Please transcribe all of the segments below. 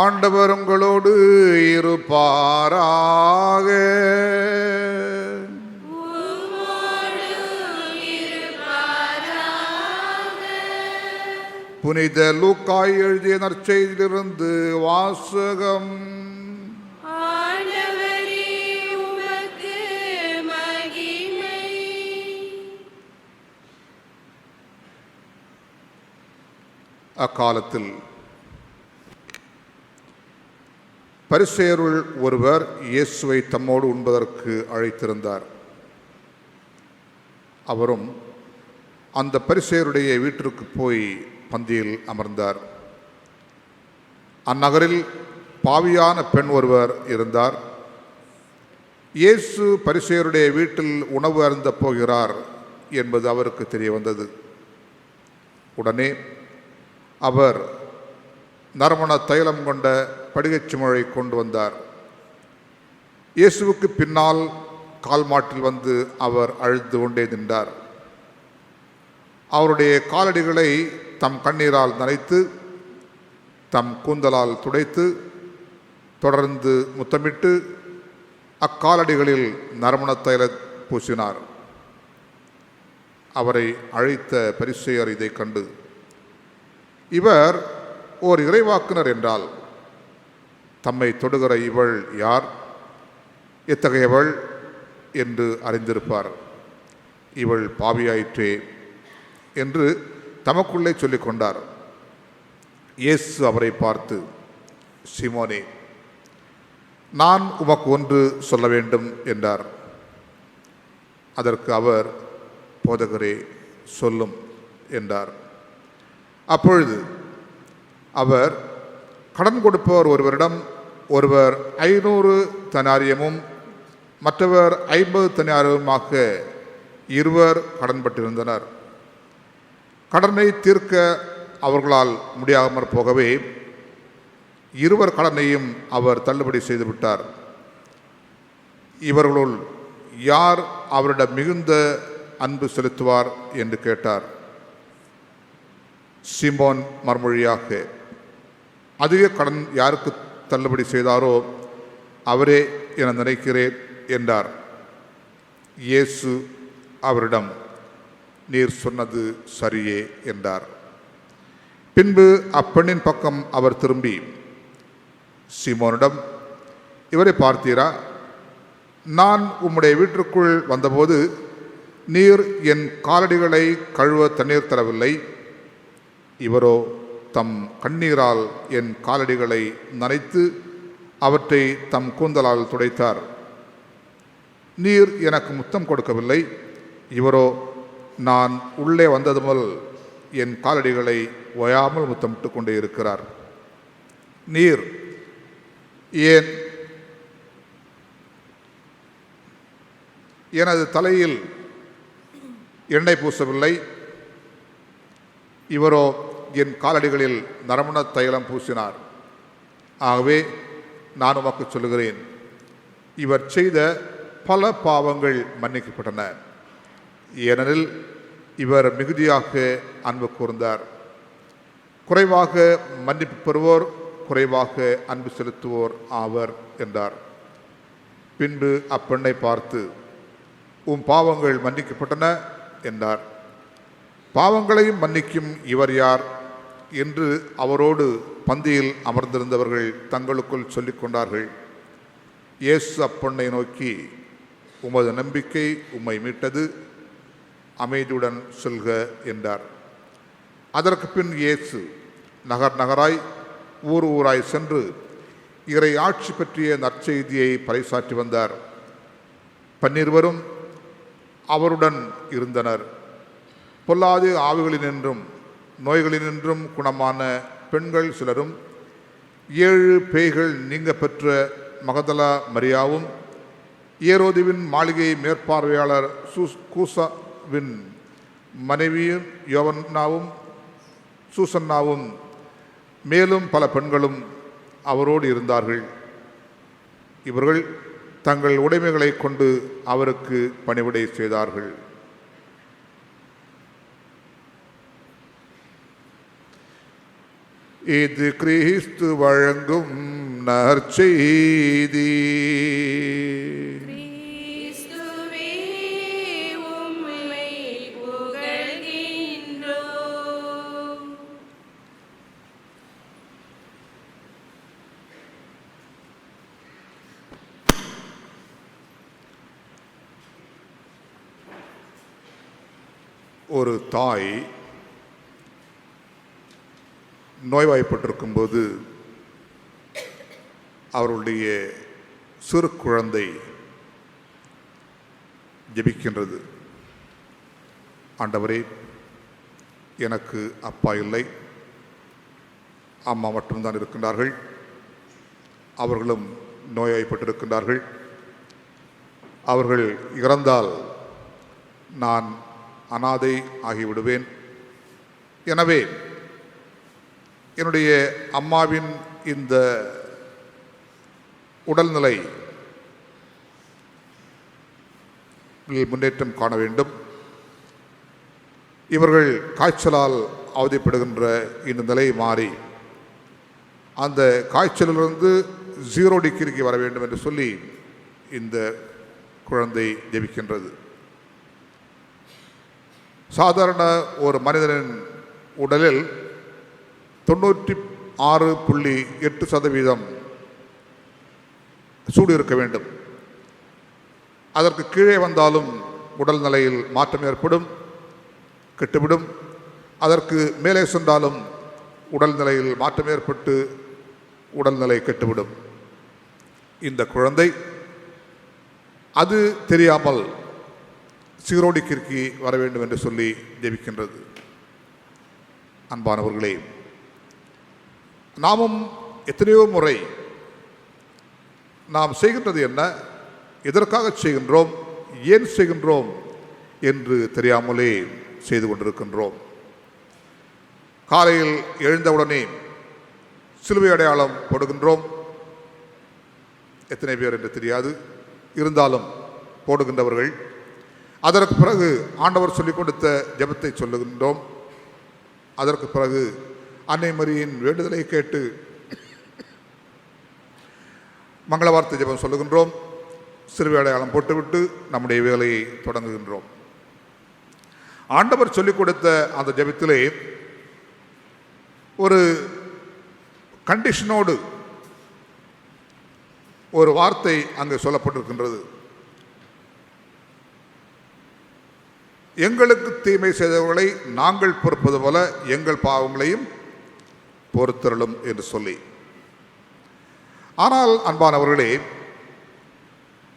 ஆண்டவர் உங்களோடு இருப்பாராக. புனித லூக்கா எழுதிய நற்செய்தியிலிருந்து வாசகம். அக்காலத்தில் பரிசேயருள் ஒருவர் இயேசுவை தம்மோடு உண்பதற்கு அழைத்திருந்தார். அவரும் அந்த பரிசேயருடைய வீட்டிற்கு போய் பந்தியில் அமர்ந்தார். அந்நகரில் பாவியான பெண் ஒருவர் இருந்தார். இயேசு பரிசேயருடைய வீட்டில் உணவு அருந்த போகிறார் என்பது அவருக்கு தெரிய வந்தது. உடனே அவர் நறுமண தைலம் கொண்ட படிகச்சுமழை கொண்டு வந்தார். இயேசுவுக்கு பின்னால் கால் மாட்டில் வந்து அவர் அழுது கொண்டே நின்றார். அவருடைய காலடிகளை தம் கண்ணீரால் நனைத்து தம் கூந்தலால் துடைத்து தொடர்ந்து முத்தமிட்டு அக்காலடிகளில் நறுமண தைல பூசினார். அவரை அழைத்த பரிசேயர் இதை கண்டு, இவர் ஓர் இறைவாக்குனர் என்றால் தம்மை தொடுகிற இவள் யார், எத்தகையவள் என்று அறிந்திருப்பார். இவள் பாவியாயிற்றே என்று தமக்குள்ளே சொல்லிக் கொண்டார். இயேசு அவரை பார்த்து, சீமோனே, நான் உமக்கு ஒன்று சொல்ல வேண்டும் என்றார். அதற்கு அவர், போதகரே, சொல்லும் என்றார். அப்பொழுது அவர், கடன் கொடுப்பவர் ஒருவரிடம் ஒருவர் 500 தெனாரியமும் மற்றவர் 50 தெனாரியமுமாக இருவர் கடன்பட்டிருந்தனர். கடனை தீர்க்க அவர்களால் முடியாமற் போகவே இருவர் கடனையும் அவர் தள்ளுபடி செய்துவிட்டார். இவர்களுள் யார் அவரிடம் மிகுந்த அன்பு செலுத்துவார் என்று கேட்டார். சீமோன் மறுமொழியாக, அதிக கடன் யாருக்கு தள்ளுபடி செய்தாரோ அவரே என நினைக்கிறேன் என்றார். இயேசு அவரிடம், நீர் சொன்னது சரியே என்றார். பின்பு அப்பெண்ணின் பக்கம் அவர் திரும்பி சீமோனிடம், இவரை பார்த்தீரா? நான் உம்முடைய வீட்டிற்குள் வந்தபோது நீர் என் காலடிகளை கழுவ தண்ணீர் தரவில்லை. இவரோ தம் கண்ணீரால் என் காலடிகளை நனைத்து அவற்றை தம் கூந்தலால் துடைத்தார். நீர் எனக்கு முத்தம் கொடுக்கவில்லை. இவரோ நான் உள்ளே வந்தது முதல் என் காலடிகளை ஓயாமல் முத்தமிட்டு கொண்டே இருக்கிறார். நீர் ஏன் எனது தலையில் எண்ணெய் பூசவில்லை. இவரோ என் காலடிகளில் நறுமண தைலம் பூசினார். ஆகவே நான் உமக்கு சொல்லுகிறேன், இவர் செய்த பல பாவங்கள் மன்னிக்கப்பட்டன, ஏனெனில் இவர் மிகுதியாக அன்பு கூர்ந்தார். குறைவாக மன்னிப்பு பெறுவோர் குறைவாக அன்பு செலுத்துவோர் ஆவர் என்றார். பின்பு அப்பெண்ணை பார்த்து, உம் பாவங்கள் மன்னிக்கப்பட்டன என்றார். பாவங்களையும் மன்னிக்கும் இவர் யார் என்று அவரோடு பந்தியில் அமர்ந்திருந்தவர்கள் தங்களுக்குள் சொல்லிக் கொண்டார்கள். இயேசு அப்பெண்ணை நோக்கி, உமது நம்பிக்கை உம்மை மீட்டது, அமைதியுடன் செல்க என்றார். அதற்கு பின் இயேசு நகர் நகராய் ஊர் ஊராய் சென்று இறை ஆட்சி பற்றிய நற்செய்தியை பறைசாற்றி வந்தார். 12 அவருடன் இருந்தனர். பொல்லாத ஆவிகளினின்றும் நோய்களினின்றும் குணமான பெண்கள் சிலரும், 7 பேய்கள் நீங்க பெற்ற மகதலா மரியாவும், ஏரோதுவின் மாளிகை மேற்பார்வையாளர் கூசாவின் மனைவியும் யோவன்னாவும் சூசன்னாவும் மேலும் பல பெண்களும் அவரோடு இருந்தார்கள். இவர்கள் தங்கள் உடைமைகளை கொண்டு அவருக்கு பணிவிடை செய்தார்கள். இது கிறிஸ்து வழங்கும் நற்செய்தி. ஒரு தாய் நோய்வாய்ப்பட்டிருக்கும் போது அவருடைய சிறு குழந்தை ஜெபிக்கின்றது. ஆண்டவரே, எனக்கு அப்பா இல்லை, அம்மா மட்டும்தான் இருக்கின்றார்கள். அவர்களும் நோய்வாய்ப்பட்டிருக்கின்றார்கள். அவர்கள் இறந்தால் நான் அனாதை ஆகிவிடுவேன். எனவே என்னுடைய அம்மாவின் இந்த உடல்நிலை முன்னேற்றம் காண வேண்டும். இவர்கள் காய்ச்சலால் அவதிப்படுகின்ற இந்த நிலை மாறி அந்த காய்ச்சலிலிருந்து 0 டிகிரிக்கு வர வேண்டும் என்று சொல்லி இந்த குழந்தை ஜெபிக்கின்றது. சாதாரண ஒரு மனிதனின் உடலில் 96.8% சூடு இருக்க வேண்டும். அதற்கு கீழே வந்தாலும் உடல் நிலையில் மாற்றம் ஏற்படும், கெட்டுவிடும். அதற்கு மேலே சென்றாலும் உடல் நிலையில் மாற்றம் ஏற்பட்டு உடல்நிலை கெட்டுவிடும். இந்த குழந்தை அது தெரியாமல் 0 டிகிரிக்கு வர வேண்டும் என்று சொல்லி ஜெபிக்கின்றது. அன்பானவர்களே, நாமும் எத்தனையோ முறை நாம் செய்கின்றது என்ன, எதற்காக செய்கின்றோம், ஏன் செய்கின்றோம் என்று தெரியாமலே செய்து கொண்டிருக்கின்றோம். காலையில் எழுந்தவுடனே சிலுவை அடையாளம் போடுகின்றோம். எத்தனை பேர் என்று தெரியாது, இருந்தாலும் போடுகின்றவர்கள். அதற்கு பிறகு ஆண்டவர் சொல்லிக் கொடுத்த ஜெபத்தை சொல்லுகின்றோம். அதற்கு பிறகு அன்னை மரியின் வேண்டுதலை கேட்டு மங்கள வார்த்தை ஜெபம் சொல்லுகின்றோம். சிலுவை அடையாளம் போட்டுவிட்டு நம்முடைய வேலையை தொடங்குகின்றோம். ஆண்டவர் சொல்லிக் கொடுத்த அந்த ஜெபத்திலே ஒரு கண்டிஷனோடு ஒரு வார்த்தை அங்கு சொல்லப்பட்டிருக்கின்றது. எங்களுக்கு தீமை செய்தவர்களை நாங்கள் பொறுப்பது போல எங்கள் பாவங்களையும் பொறுத்தருளும் என்று சொல்லி. ஆனால் அன்பானவர்களே,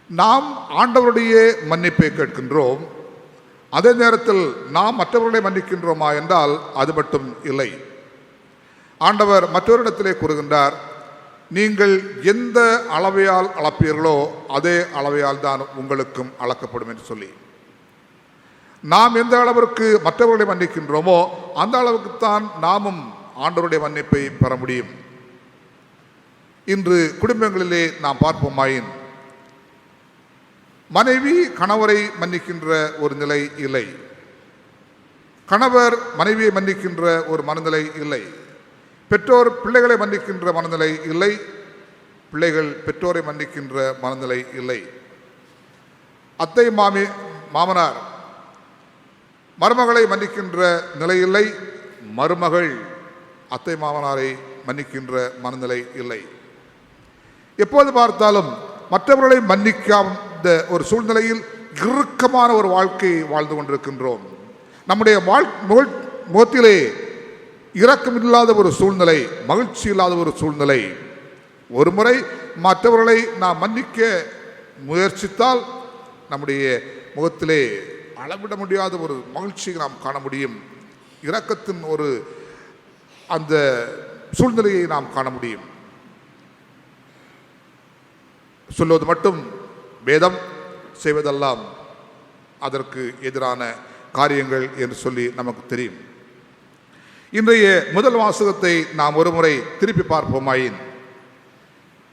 நாம் ஆண்டவருடைய மன்னிப்பை கேட்கின்றோம். அதே நேரத்தில் நாம் மற்றவர்களை மன்னிக்கின்றோமா என்றால் அது மட்டும் இல்லை. ஆண்டவர் மற்றொரிடத்திலே கூறுகின்றார், நீங்கள் எந்த அளவையால் அளப்பீர்களோ அதே அளவையால் தான் உங்களுக்கும் அளக்கப்படும் என்று சொல்லி. நாம் எந்த அளவிற்கு மற்றவர்களை மன்னிக்கின்றோமோ அந்த அளவுக்குத்தான் நாமும் ஆண்டவருடைய மன்னிப்பை பெற முடியும். இன்று குடும்பங்களிலே நாம் பார்ப்போமாயின் மனைவி கணவரை மன்னிக்கின்ற ஒரு நிலை இல்லை, கணவர் மனைவியை மன்னிக்கின்ற ஒரு மனநிலை இல்லை, பெற்றோர் பிள்ளைகளை மன்னிக்கின்ற மனநிலை இல்லை, பிள்ளைகள் பெற்றோரை மன்னிக்கின்ற மனநிலை இல்லை. அத்தை மாமனார் மருமகளை மன்னிக்கின்ற நிலை இல்லை, மருமகள் அத்தை மாமனாரை மன்னிக்கின்ற மனநிலை இல்லை. எப்போது பார்த்தாலும் மற்றவர்களை மன்னிக்காத ஒரு சூழ்நிலையில் இறுக்கமான ஒரு வாழ்க்கையை வாழ்ந்து கொண்டிருக்கின்றோம். நம்முடைய முகத்திலே இரக்கமில்லாத ஒரு சூழ்நிலை, மகிழ்ச்சி இல்லாத ஒரு சூழ்நிலை. ஒரு முறை மற்றவர்களை நாம் மன்னிக்க முயற்சித்தால் நம்முடைய முகத்திலே அளவிட முடியாத ஒரு மகிழ்ச்சியை நாம் காண முடியும். இரக்கத்தின் ஒரு அந்த சூழ்நிலையை நாம் காண முடியும். சொல்வது மட்டும் வேதம், செய்வதெல்லாம் அதற்கு எதிரான காரியங்கள் என்று சொல்லி நமக்கு தெரியும். இன்றைய முதல் வாசகத்தை நாம் ஒரு முறை திருப்பி பார்ப்போமாயின்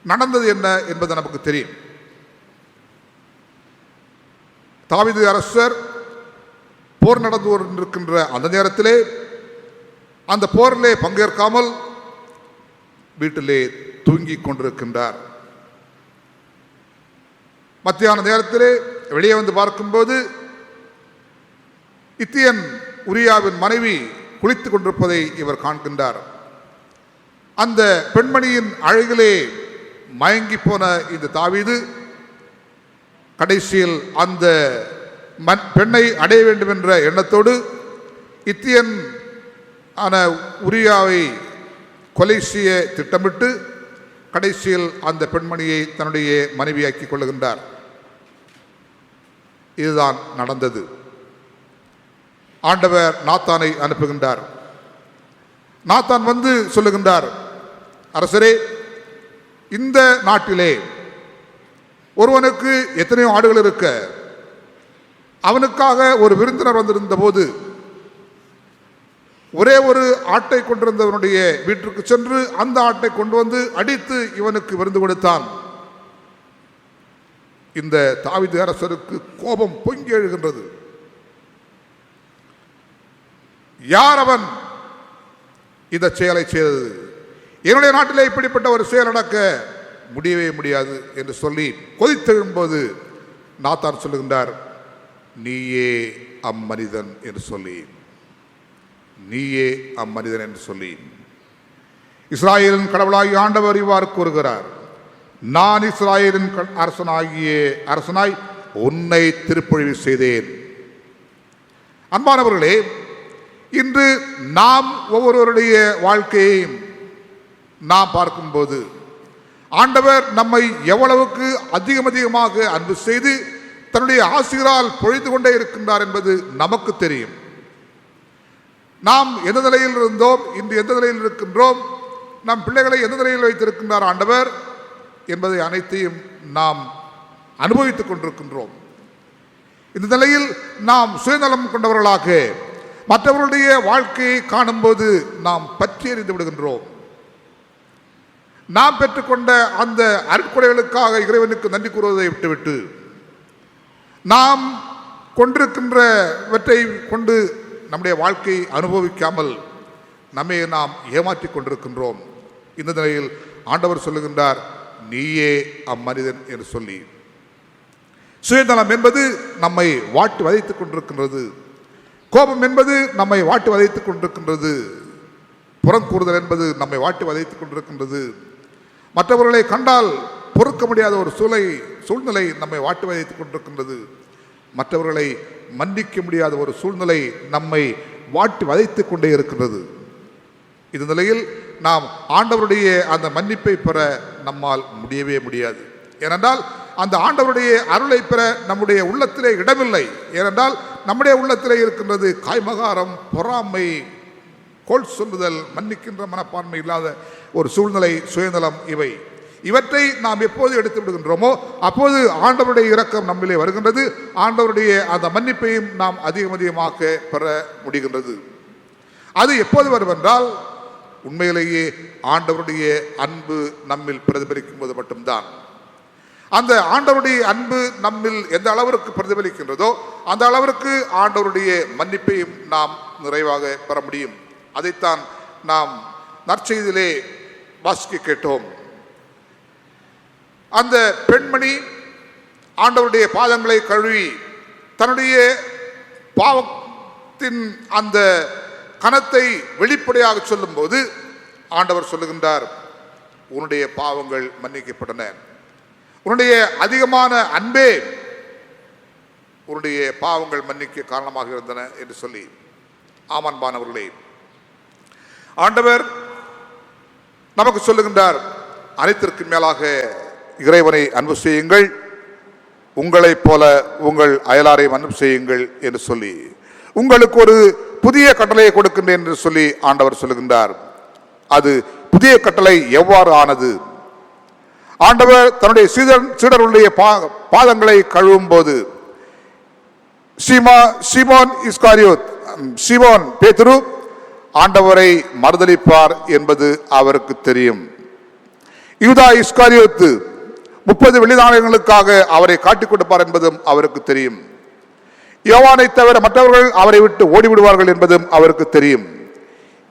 நடந்தது என்ன என்பது நமக்கு தெரியும். தாவீது அரசர் போர் நடந்து கொண்டிருக்கின்ற அந்த நேரத்திலே அந்த போரிலே பங்கேற்காமல் வீட்டிலே தூங்கிக் கொண்டிருக்கின்றார். மத்தியான நேரத்திலே வெளியே வந்து பார்க்கும்போது இத்தியன் உரியாவின் மனைவி குளித்துக் கொண்டிருப்பதை இவர் காண்கின்றார். அந்த பெண்மணியின் அழகிலே மயங்கி போன இந்த தாவீது கடைசியில் அந்த பெண்ணை அடைய வேண்டும் என்ற எண்ணத்தோடு இத்தியன் ஆன உரியாவை கொலை செய்ய திட்டமிட்டு கடைசியில் அந்த பெண்மணியை தன்னுடைய மனைவியாக்கிக் கொள்ளுகின்றார். இதுதான் நடந்தது. ஆண்டவர் நாத்தானை அனுப்புகின்றார். நாத்தான் வந்து சொல்லுகின்றார், அரசரே, இந்த நாட்டிலே ஒருவனுக்கு எத்தனையோ ஆடுகள் இருக்க, அவனுக்காக ஒரு விருந்தினர் வந்திருந்த போது ஒரே ஒரு ஆட்டை கொண்டிருந்தவனுடைய வீட்டிற்கு சென்று அந்த ஆட்டை கொண்டு வந்து அடித்து இவனுக்கு விருந்து கொடுத்தான். இந்த தாவீது அரசருக்கு கோபம் பொங்கி எழுகின்றது. யார் அவன் இந்த செயலை செய்தது? என்னுடைய நாட்டிலே இப்படிப்பட்ட ஒரு செயல் நடக்க முடியவே முடியாது என்று சொல்லி கொதித்தெழும்போது நாத்தான் சொல்லுகின்றார், நீயே அம்மனிதன் என்று சொல்லி, நீயே அம்மனிதன் என்று சொல்லி. இஸ்ராயேலின் கடவுளாகிய ஆண்டவர் இவ்வாறு கூறுகிறார், நான் இஸ்ராயேலின் அரசனாய் உன்னை திருப்பொழிவு செய்தேன். அன்பானவர்களே, இன்று நாம் ஒவ்வொருவருடைய வாழ்க்கையையும் நாம் பார்க்கும்போது ஆண்டவர் நம்மை எவ்வளவுக்கு அதிகமாக அன்பு செய்து தன்னுடைய ஆசிரியரால் பொழிந்து கொண்டே இருக்கின்றார் என்பது நமக்கு தெரியும். நாம் எந்த நிலையில் இருந்தோம், இன்று எந்த நிலையில் இருக்கின்றோம், நம் பிள்ளைகளை எந்த நிலையில் வைத்திருக்கின்றார் ஆண்டவர் என்பதை அனைத்தையும் நாம் அனுபவித்துக் கொண்டிருக்கின்றோம். இந்த நிலையில் நாம் சுயநலம் கொண்டவர்களாக மற்றவர்களுடைய வாழ்க்கையை காணும்போது நாம் பற்றி எறிந்து விடுகின்றோம். நாம் பெற்றுக்கொண்ட அந்த அருட்கொடைகளுக்காக இறைவனுக்கு நன்றி கூறுவதை விட்டுவிட்டு நாம் கொண்டிருக்கின்றவற்றை கொண்டு நம்முடைய வாழ்க்கையை அனுபவிக்காமல் நம்மை நாம் ஏமாற்றிக் கொண்டிருக்கின்றோம். இந்த நிலையில் ஆண்டவர் சொல்லுகின்றார், நீயே அம்மனிதன் என்று சொல்லி. சுயநலம் என்பது நம்மை வாட்டி வதைத்துக் கொண்டிருக்கின்றது. கோபம் என்பது நம்மை வாட்டி வதைத்துக் கொண்டிருக்கின்றது. புறங்கூறுதல் என்பது நம்மை வாட்டி வதைத்துக் கொண்டிருக்கின்றது. மற்றவர்களை கண்டால் பொறுக்க முடியாத ஒரு சூழ்நிலை நம்மை வாட்டி வதைத்துக் கொண்டிருக்கின்றது. மற்றவர்களை மன்னிக்க முடியாத ஒரு சூழ்நிலை நம்மை வாட்டி வதைத்துக் கொண்டே இருக்கின்றது. இந்த நிலையில் நாம் ஆண்டவருடைய அந்த மன்னிப்பை பெற நம்மால் முடியவே முடியாது. ஏனென்றால் அந்த ஆண்டவருடைய அருளை பெற நம்முடைய உள்ளத்திலே இடமில்லை. ஏனென்றால் நம்முடைய உள்ளத்திலே இருக்கின்றது காய்மகாரம், பொறாமை, கோல் சொல்லுதல், மன்னிக்கின்ற மனப்பான்மை இல்லாத ஒரு சூழ்நிலை, சுயநலம். இவற்றை நாம் எப்போது எடுத்து விடுகின்றோமோ அப்போது ஆண்டவருடைய இரக்கம் நம்மிலே வருகின்றது. ஆண்டவருடைய அந்த மன்னிப்பையும் நாம் அதிகமாக பெற முடிகின்றது. அது எப்போது வரும் என்றால் உண்மையிலேயே ஆண்டவருடைய அன்பு நம்மில் பிரதிபலிக்கும் போது மட்டும்தான். அந்த ஆண்டவருடைய அன்பு நம்மில் எந்த அளவிற்கு பிரதிபலிக்கின்றதோ அந்த அளவிற்கு ஆண்டவருடைய மன்னிப்பையும் நாம் நிறைவாக பெற முடியும். அதைத்தான் நாம் நற்செய்தியிலே வாசிக்க கேட்டோம். அந்த பெண்மணி ஆண்டவருடைய பாதங்களை கழுவி தன்னுடைய பாவத்தின் அந்த கணத்தை வெளிப்படையாக சொல்லும் போது ஆண்டவர் சொல்லுகின்றார், உன்னுடைய பாவங்கள் மன்னிக்கப்பட்டன, உன்னுடைய அதிகமான அன்பே உன்னுடைய பாவங்கள் மன்னிக்க காரணமாக இருந்தன என்று சொல்லி. ஆமான்பானவர்களே, ஆண்டவர் நமக்கு சொல்லுகின்றார், அனைத்திற்கு மேலாக இறைவனை அன்பு செய்யுங்கள், உங்களைப் போல உங்கள் அயலாரையும் அன்பு செய்யுங்கள் என்று சொல்லி உங்களுக்கு ஒரு புதிய கட்டளையை கொடுக்கின்றேன் என்று சொல்லி ஆண்டவர் சொல்லுகின்றார். அது புதிய கட்டளை எவ்வாறு ஆனது? ஆண்டவர் தன்னுடைய சீடருடைய பாதங்களை கழுவும் போது சீமோன் பேதுரு ஆண்டவரை மறுதலிப்பார் என்பது அவருக்கு தெரியும். யூதா இஸ்காரியோத்து 30 வெள்ளிநாணயங்களுக்காக அவரை காட்டிக் கொடுப்பார் என்பதும் அவருக்கு தெரியும். யோவானை தவிர மற்றவர்கள் அவரை விட்டு ஓடிவிடுவார்கள் என்பதும் அவருக்கு தெரியும்.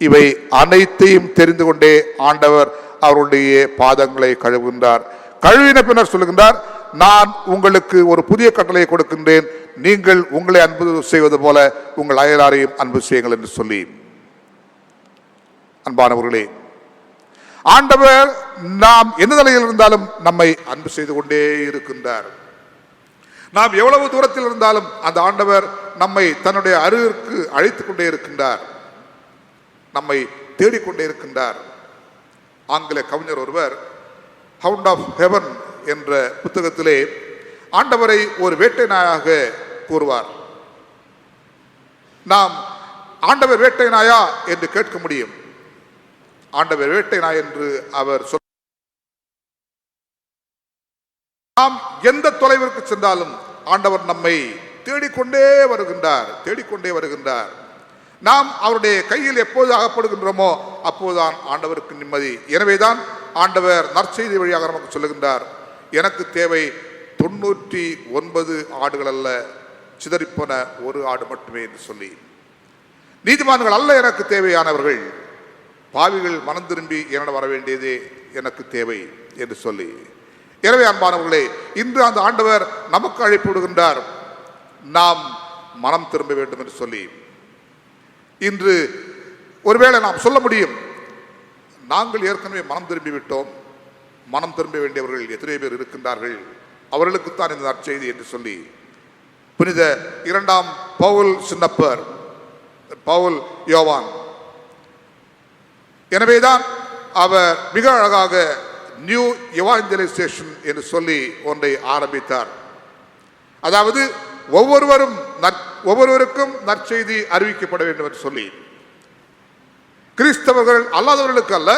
இவை அனைத்தையும் தெரிந்து கொண்டே ஆண்டவர் அவருடைய பாதங்களை கழுவுகின்றார். கழுவின பின்னர் சொல்லுகின்றார், நான் உங்களுக்கு ஒரு புதிய கட்டளையை கொடுக்கின்றேன், நீங்கள் உங்களை அன்பு செய்வது போல உங்கள் அயலாரையும் அன்பு செய்யுங்கள் என்று சொல்லி. அன்பானவர்களே, ஆண்டவர் நாம் எந்த நிலையில் இருந்தாலும் நம்மை அன்பு செய்து கொண்டே இருக்கின்றார். நாம் எவ்வளவு தூரத்தில் இருந்தாலும் அந்த ஆண்டவர் நம்மை தன்னுடைய அருகிற்கு அழைத்துக் கொண்டே இருக்கின்றார், நம்மை தேடிக்கொண்டே இருக்கின்றார். ஆங்கில கவிஞர் ஒருவர் ஹவுண்ட் ஆஃப் ஹெவன் என்ற புத்தகத்திலே ஆண்டவரை ஒரு வேட்டை நாயாக கூறுவார். நாம் ஆண்டவர் வேட்டை நாயா என்று கேட்க முடியும். ஆண்டவர் வேட்டை நாய் என்று அவர் சொல். நாம் எந்த தொலைவிற்கு சென்றாலும் ஆண்டவர் நம்மை தேடிக்கொண்டே வருகின்றார். நாம் அவருடைய கையில் எப்போது அகப்படுகின்றோமோ அப்போதுதான் ஆண்டவருக்கு நிம்மதி. எனவேதான் ஆண்டவர் நற்செய்தி வழியாக நமக்கு சொல்லுகின்றார், எனக்கு தேவை 99 ஆடுகள் அல்ல, சிதறிப்போன ஒரு ஆடு மட்டுமே என்று சொல்லி. நீதிமான்கள் அல்ல எனக்கு தேவையானவர்கள், பாவிகள் மனம் திரும்பி என்னிடம் வர வேண்டியதே எனக்கு தேவை என்று சொல்லி. எனவே அன்பானவர்களே, இன்று அந்த ஆண்டவர் நமக்கு அழைப்பு விடுகின்றார், நாம் மனம் திரும்ப வேண்டும் என்று சொல்லி. இன்று ஒருவேளை நாம் சொல்ல முடியும், நாங்கள் ஏற்கனவே மனம் திரும்பி விட்டோம், மனம் திரும்ப வேண்டியவர்கள் எத்தனை பேர் இருக்கின்றார்கள், அவர்களுக்குத்தான் இந்த நற்செய்தி என்று சொல்லி. புனித 2ஆம் பவுல் சின்னப்பர், பவுல் யோவான், எனவேதான் அவர் மிக அழகாக நியூ எவாஞ்சலைசேஷன் என்று சொல்லி ஒன்றை ஆரம்பித்தார். அதாவது ஒவ்வொருவருக்கும் நற்செய்தி அறிவிக்கப்பட வேண்டும் என்று சொல்லி. கிறிஸ்தவர்கள் அல்லாதவர்களுக்கு அல்ல,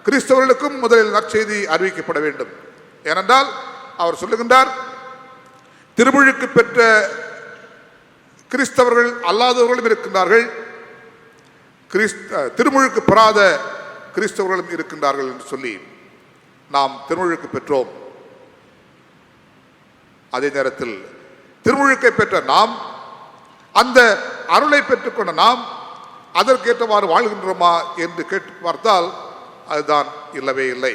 கிறிஸ்தவர்களுக்கும் முதலில் நற்செய்தி அறிவிக்கப்பட வேண்டும். ஏனென்றால் அவர் சொல்லுகின்றார், திருமுழுக்கு பெற்ற கிறிஸ்தவர்கள் அல்லாதவர்களும் இருக்கின்றார்கள், திருமுழுக்கு பெறாத கிறிஸ்தவர்களும் இருக்கின்றார்கள் என்று சொல்லி. நாம் திருமுழுக்கு பெற்றோம். அதே நேரத்தில் திருமுழுக்கை பெற்ற நாம், அந்த அருளை பெற்றுக்கொண்ட நாம் அதற்கேற்றவாறு வாழ்கின்றோமா என்று கேட்டு பார்த்தால் அதுதான் இல்லவே இல்லை.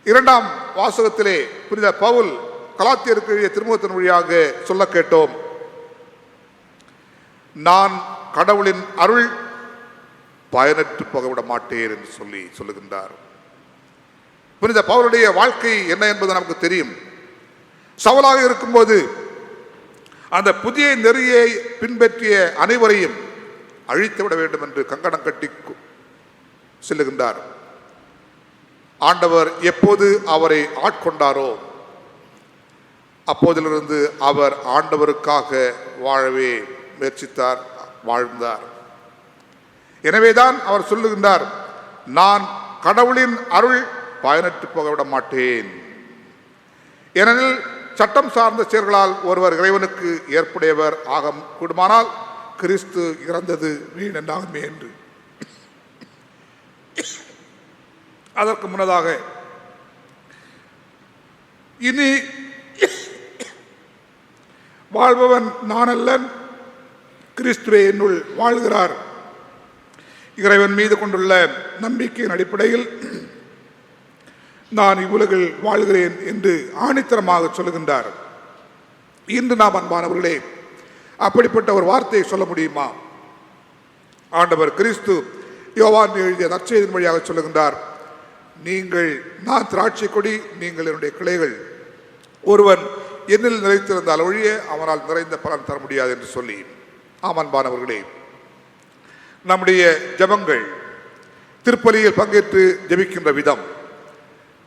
2ஆம் வாசகத்திலே புனித பவுல் கலாத்தியருக்கு எழுதிய திருமுகத்தின் வழியாக சொல்ல கேட்டோம், நான் கடவுளின் அருள் பயனற்று போகவிட மாட்டேன் என்று சொல்லி சொல்லுகின்றார். புனித பவுலுடைய வாழ்க்கை என்ன என்பது நமக்கு தெரியும். சவுலாக இருக்கும்போது அந்த புதிய நெறியை பின்பற்றிய அனைவரையும் அழித்துவிட வேண்டும் என்று கங்கணம் கட்டி செல்லுகின்றார். ஆண்டவர் எப்போது அவரை ஆட்கொண்டாரோ அப்போதிலிருந்து அவர் ஆண்டவருக்காக வாழவே முயற்சித்தார், வாழ்ந்தார். எனவேதான் அவர் சொல்லுகின்றார், நான் கடவுளின் அருள் பயனற்று போகவிட மாட்டேன். ஏனெனில் சட்டம் சார்ந்த செயல்களால் ஒருவர் இறைவனுக்கு ஏற்புடையவர் ஆக கூடுமானால் கிறிஸ்து இறந்தது வீண் என்றாகுமே என்று. அதற்கு முன்னதாக இனி வாழ்பவன் நான் அல்லன், கிறிஸ்துவே என்னுள் வாழ்கிறார். இறைவன் மீது கொண்டுள்ள நம்பிக்கையின் அடிப்படையில் நான் இவ்வுலகில் வாழ்கிறேன் என்று ஆணித்தரமாக சொல்லுகின்றார். இன்று நாம் அன்பானவர்களே அப்படிப்பட்ட ஒரு வார்த்தையை சொல்ல முடியுமா? ஆண்டவர் கிறிஸ்து யோவான் எழுதிய நற்செய்தியின் வழியாக சொல்லுகின்றார், நான் திராட்சை கொடி, நீங்கள் என்னுடைய கிளைகள். ஒருவன் என்னில் நிலைத்திருந்தால் ஒழிய அவனால் நிறைந்த பலன் தர முடியாது என்று சொல்லி. அன்பானவர்களே, நம்முடைய ஜெபங்கள், திருப்பலியில் பங்கேற்று ஜெபிக்கின்ற விதம்,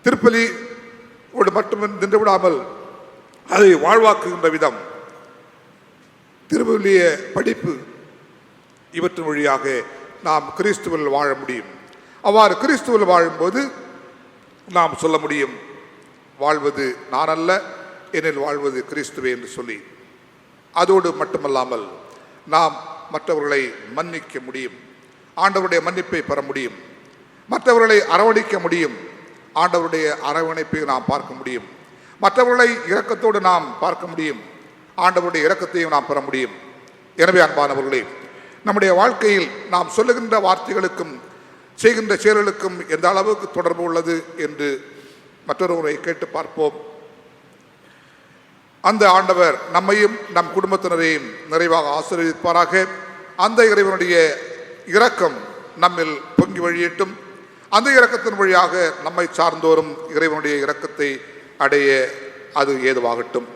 திருப்பலியோடு மட்டும் நின்று விடாமல் அதை வாழ்வாக்குகின்ற விதம், திருப்பலிய படிப்பு, இவற்றின் வழியாக நாம் கிறிஸ்துவில் வாழ முடியும். அவ்வாறு கிறிஸ்துவில் வாழும்போது நாம் சொல்ல முடியும், வாழ்வது நான் அல்ல, என்னில் வாழ்வது கிறிஸ்துவே என்று சொல்லி. அதோடு மட்டுமல்லாமல் நாம் மற்றவர்களை மன்னிக்க முடியும், ஆண்டவருடைய மன்னிப்பை பெற முடியும், மற்றவர்களை அரவணைக்க முடியும், ஆண்டவருடைய அரவணைப்பை நாம் பார்க்க முடியும், மற்றவர்களை இரக்கத்தோடு நாம் பார்க்க முடியும், ஆண்டவருடைய இரக்கத்தையும் நாம் பெற முடியும். எனவே அன்பானவர்களே, நம்முடைய வாழ்க்கையில் நாம் சொல்லுகின்ற வார்த்தைகளுக்கும் செய்கின்ற செயல்களுக்கும் எந்த அளவுக்கு தொடர்பு உள்ளது என்று மற்றொரு முறை கேட்டு பார்ப்போம். அந்த ஆண்டவர் நம்மையும் நம் குடும்பத்தினரையும் நிறைவாக ஆசீர்வதிப்பாராக. அந்த இறைவனுடைய இரக்கம் நம்மில் பொங்கி வழியட்டும். அந்த இரக்கத்தின் வழியாக நம்மை சார்ந்தோறும் இறைவனுடைய இரக்கத்தை அடைய அது ஏதுவாகட்டும்.